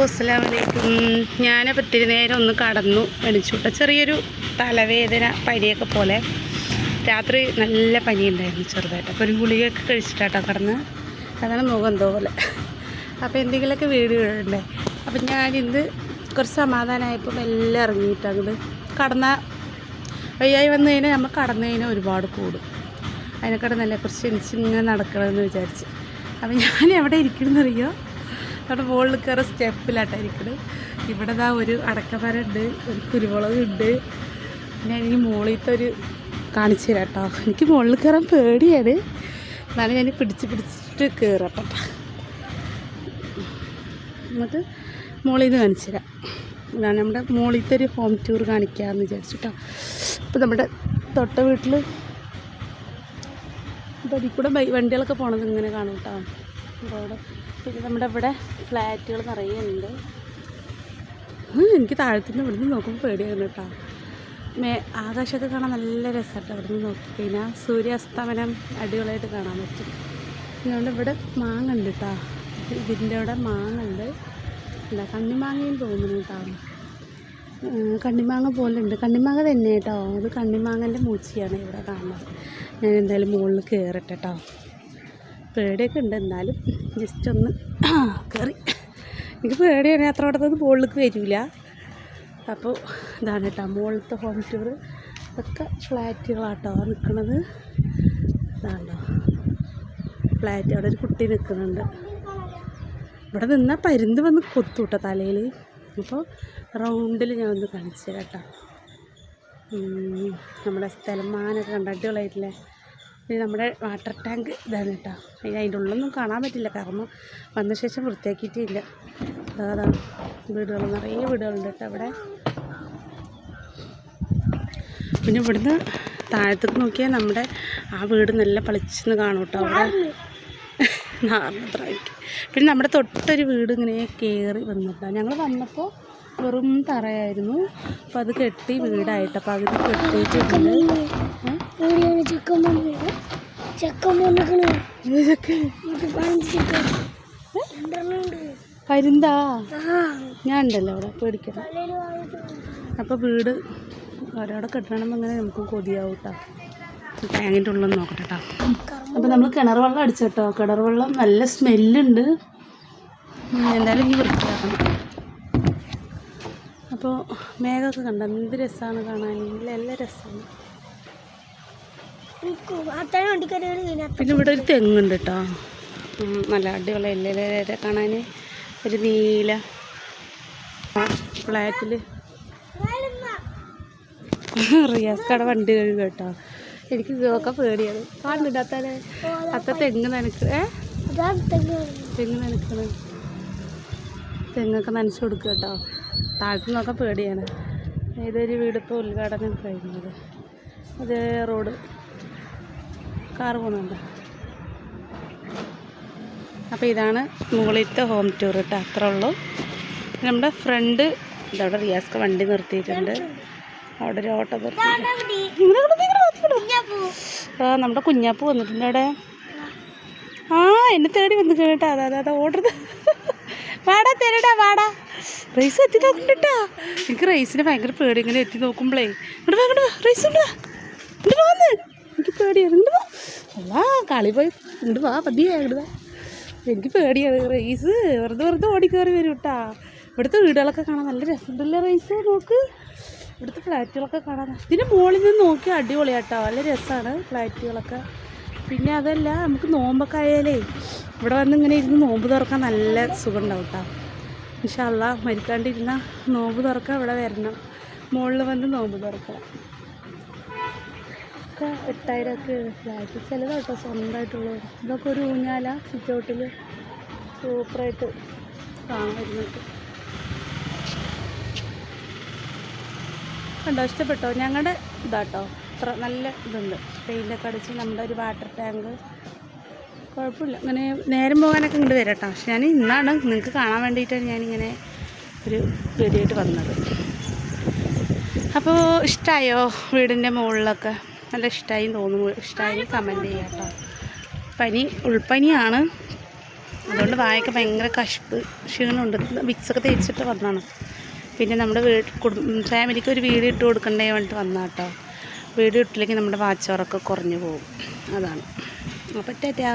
അസ്സലാമു അലൈക്കും. ഞാനപ്പോൾ ഇത്തിരി നേരം ഒന്ന് കടന്നു എണിച്ചു കേട്ടോ. ചെറിയൊരു തലവേദന പനിയൊക്കെ പോലെ. രാത്രി നല്ല പനി ഉണ്ടായിരുന്നു ചെറുതായിട്ട്. അപ്പോൾ ഒരു ഗുളികയൊക്കെ കഴിച്ചിട്ടാട്ടോ കടന്ന്. അതാണ് മുഖം എന്തോ പോലെ. അപ്പോൾ എന്തെങ്കിലുമൊക്കെ വീഡിയോ ഇടണ്ടേ. അപ്പം ഞാനിന്ന് കുറച്ച് സമാധാനമായപ്പോൾ എല്ലാം ഇറങ്ങിയിട്ട് അങ്ങോട്ട് കടന്നാൽ വയ്യായി വന്നു കഴിഞ്ഞാൽ നമ്മൾ കടന്നു കഴിഞ്ഞാൽ ഒരുപാട് കൂടും. അതിനെക്കാട് നല്ല കുറച്ച് ഇങ്ങനെ നടക്കണമെന്ന് വിചാരിച്ച്. അപ്പം ഞാൻ എവിടെ ഇരിക്കണമെന്നറിയോ? അവിടെ മുകളിൽ കയറി സ്റ്റെപ്പിലായിട്ടായിരിക്കുന്നത്. ഇവിടെ ദാ ഒരു അടക്കമരമുണ്ട്, ഒരു കുരുമുളകുണ്ട്. ഞാൻ ഈ മുകളിലത്തെ ഒരു കാണിച്ചു തരാം കേട്ടോ. എനിക്ക് മുകളിൽ കയറാൻ പേടിയാണ്. എന്നാലും ഞാൻ പിടിച്ചിട്ട് കയറട്ടോ. എന്നിട്ട് മുകളിൽ നിന്ന് കാണിച്ചു തരാം. ഇതാണ് നമ്മുടെ മുകളിലത്തെ ഒരു ഹോം ടൂർ കാണിക്കാമെന്ന് വിചാരിച്ചു കേട്ടോ. അപ്പോൾ നമ്മുടെ തൊട്ട വീട്ടിൽ അപ്പോൾ അതിൽ കൂടെ വണ്ടികളൊക്കെ പോണത് ഇങ്ങനെ കാണും കേട്ടോ. റോഡ്. പിന്നെ നമ്മുടെ ഇവിടെ ഫ്ലാറ്റുകൾ നിറയെ ഉണ്ട്. എനിക്ക് താഴത്തുനിന്ന് ഇവിടുന്ന് നോക്കുമ്പോൾ പേടിയായിരുന്നു കേട്ടോ. ആകാശമൊക്കെ കാണാൻ നല്ല രസമായിട്ട് അവിടെ നിന്ന് നോക്കിക്കഴിഞ്ഞാൽ സൂര്യാസ്തമനം അടിപൊളിയായിട്ട് കാണാൻ പറ്റും. അതുകൊണ്ട് ഇവിടെ മാങ്ങ ഉണ്ട് കേട്ടോ. ഇതിൻ്റെ അവിടെ മാങ്ങ ഉണ്ട്. എന്താ കണ്ണിമാങ്ങയും തോന്നുന്നു കേട്ടോ. കണ്ണിമാങ്ങ പോലെ ഉണ്ട്. കണ്ണിമാങ്ങ തന്നെ കേട്ടോ. അത് കണ്ണിമാങ്ങൻ്റെ മൂച്ചിയാണ് ഇവിടെ കാണുന്നത്. ഞാൻ എന്തായാലും മുകളിൽ കയറട്ടെ കേട്ടോ. പേടിയൊക്കെ ഉണ്ട്, എന്നാലും ജസ്റ്റ് ഒന്ന് കയറി. എനിക്ക് പേടിയാണ്. അത്ര അടുത്തത് മുകളിലേക്ക് വരില്ല. അപ്പോൾ ഇതാണ് കേട്ടോ മുകളിലത്തെ ഹോം ടൂർ. ഒക്കെ ഫ്ലാറ്റുകളാട്ടോ നിൽക്കുന്നത്. ഇതാണല്ലോ ഫ്ലാറ്റ്. അവിടെ ഒരു കുട്ടി നിൽക്കുന്നുണ്ട്. ഇവിടെ നിന്നാൽ പരുന്ത് വന്ന് കൊത്തു കേട്ടോ തലയിൽ. അപ്പോൾ റൗണ്ടിൽ ഞാൻ ഒന്ന് കാണിച്ചു തരാം കേട്ടോ. നമ്മുടെ സ്ഥലമാനൊക്കെ കണ്ട അടിപൊളിയായിട്ടില്ലേ. പിന്നെ നമ്മുടെ വാട്ടർ ടാങ്ക് ഇതാണ് കേട്ടോ. അതിൻ്റെ ഉള്ളൊന്നും കാണാൻ പറ്റില്ല, കാരണം വന്ന ശേഷം വൃത്തിയാക്കിയിട്ടില്ല. അതാണ് വീടുകൾ, നിറയെ വീടുകളുണ്ട് കേട്ടോ അവിടെ. പിന്നെ ഇവിടുന്ന് താഴത്തേക്ക് നോക്കിയാൽ നമ്മുടെ ആ വീട് നല്ല പളിച്ചെന്ന് കാണും കേട്ടോ. അവിടെ നാർന്നതായിട്ട്. പിന്നെ നമ്മുടെ തൊട്ടൊരു വീട് ഇങ്ങനെ കയറി വന്നിട്ടാണ്. ഞങ്ങൾ വന്നപ്പോൾ വെറും തറയായിരുന്നു. അപ്പോൾ അത് കെട്ടി വീടായിട്ട്. അപ്പോൾ അതിന് കെട്ടിയിട്ടുണ്ട്. പരുന്താ ഞാൻ ഉണ്ടല്ലോ അവിടെ, പേടിക്കണം. അപ്പോൾ വീട് ഒരാടെ കെട്ടണം അങ്ങനെ നമുക്ക് കൊതിയാവും കേട്ടോ. ടാങ്കിൻ്റെ ഉള്ളിൽ നോക്കട്ടെ കേട്ടോ. അപ്പോൾ നമ്മൾ കിണർ വെള്ളം അടിച്ചു കേട്ടോ. കിണർ വെള്ളം നല്ല സ്മെല്ലുണ്ട്. എന്തായാലും ഈ വൃത്തിയാക്കണം. അപ്പോൾ മേഘമൊക്കെ കണ്ട എന്ത് രസമാണ് കാണാൻ. നല്ല രസമാണ്. പിന്നെ ഇവിടെ ഒരു തെങ്ങുണ്ട് കേട്ടോ. നല്ല അടിപൊളി എല്ലാം കാണാൻ. ഒരു നീല ഫ്ലാറ്റിൽ റിയാസ് കട വണ്ടി കഴുകുക കേട്ടോ. എനിക്ക് ഇതൊക്കെ പേടിയാണ്. കാണുന്നുണ്ട് അത്തനെ അത്ത തെങ്ങ് നനക്ക് തെങ്ങ് നനക്കണ തെങ്ങൊക്കെ നനച്ച് കൊടുക്കുക കേട്ടോ. താഴത്തു നിന്നൊക്കെ പേടിയാണ്. ഏതൊരു വീടിപ്പോൾ ഉദ്ഘാടനം കഴിഞ്ഞത്. അതേ റോഡ് കാറ് പോകുന്നുണ്ട്. അപ്പോൾ ഇതാണ് മുകളിലത്തെ ഹോം ടൂർ കേട്ടോ. അത്രേ ഉള്ളൂ. നമ്മുടെ ഫ്രണ്ട് ഇതവിടെ റിയാസ്ക്ക് വണ്ടി നിർത്തിയിട്ടുണ്ട്. അവിടെ ഒരു ഓട്ടോ നിർത്തി. നമ്മുടെ കുഞ്ഞാപ്പൂ വന്നിട്ടുണ്ട് അവിടെ. എന്നെ തേടി വന്ന് കേട്ടോ. അതാ ഓർഡർ. വാടാ തരടാ വാടാ. റൈസ് എത്തി നോക്കണ്ടാ. എനിക്ക് റൈസിനെ ഭയങ്കര പേടി. ഇങ്ങനെ എത്തി നോക്കുമ്പോഴേ ഇങ്ങോട്ട് റൈസ് ഉണ്ട്. ഇങ്ങോട്ട് വന്ന് എനിക്ക് പേടിയാണ്. ഇങ്ങോട്ട് വാ. അല്ലാ കളി പോയി. ഇങ്ങോട്ട് വാ പതിയെ. ഇങ്ങോട്ട് വാ. എനിക്ക് പേടിയാണ്. റൈസ് വെറുതെ ഓടിക്കയറി വരും കേട്ടാ. ഇവിടുത്തെ വീടുകളൊക്കെ കാണാൻ നല്ല രസമുണ്ടല്ലേ റൈസ്. നോക്ക് ഇവിടുത്തെ ഫ്ലാറ്റുകളൊക്കെ കാണാൻ. ഇതിൻ്റെ മുകളിൽ നിന്ന് നോക്കി അടിപൊളിയാട്ടോ. നല്ല രസമാണ് ഫ്ലാറ്റുകളൊക്കെ. പിന്നെ അതല്ല, നമുക്ക് നോമ്പൊക്കെ ആയാലേ ഇവിടെ വന്ന് ഇങ്ങനെ ഇരുന്ന് നോമ്പ് തുറക്കാൻ നല്ല സുഖം ഉണ്ടാവും കേട്ടോ. ഇൻഷാ അല്ലാഹ് മരിക്കാണ്ടിരുന്ന നോമ്പ് തുറക്കാൻ ഇവിടെ വരണം. മുകളിൽ വന്ന് നോമ്പ് തുറക്കണം. ഒക്കെ 8000 ഫ്ലാറ്റ്. ചിലതാട്ടോ സ്വന്തമായിട്ടുള്ളത്. ഇതൊക്കെ ഒരു ഊഞ്ഞാല സിറ്റൗട്ടിൽ സൂപ്പറായിട്ട് കാണാമായിരുന്നിട്ട്. കണ്ടോ? ഇഷ്ടപ്പെട്ടോ? ഞങ്ങളുടെ ഇതാട്ടോ. അത്ര നല്ല ഇതുണ്ട്. പെയിൻ്റൊക്കെ അടിച്ച് നമ്മുടെ ഒരു വാട്ടർ ടാങ്ക്. കുഴപ്പമില്ല. ഇങ്ങനെ നേരം പോകാനൊക്കെ ഇങ്ങോട്ട് വരാം കേട്ടോ. പക്ഷെ ഞാൻ ഇന്നാണ് നിങ്ങൾക്ക് കാണാൻ വേണ്ടിയിട്ടാണ് ഞാനിങ്ങനെ ഒരു വീഡിയോ ആയിട്ട് വന്നത്. അപ്പോൾ ഇഷ്ടമായോ വീടിൻ്റെ മുകളിലൊക്കെ? നല്ല ഇഷ്ടമായി തോന്നുന്നു. ഇഷ്ടമായി കമൻറ്റ് ചെയ്യാം കേട്ടോ. ഉൾപ്പനിയാണ്. അതുകൊണ്ട് വായൊക്കെ ഭയങ്കര കശിപ്പ് ക്ഷീണമുണ്ട്. വിക്സൊക്കെ തേച്ചിട്ട് വന്നതാണ്. പിന്നെ നമ്മുടെ ഫാമിലിക്ക് ഒരു വീഡിയോ ഇട്ട് കൊടുക്കണ്ടേ വേണ്ടിയിട്ട് വന്നാൽ കേട്ടോ. വീഡിയോ ഇട്ടില്ലെങ്കിൽ നമ്മുടെ വാച്ച് അവറൊക്കെ കുറഞ്ഞു പോകും. അതാണ്. അപ്പോൾ ടാറ്റാ.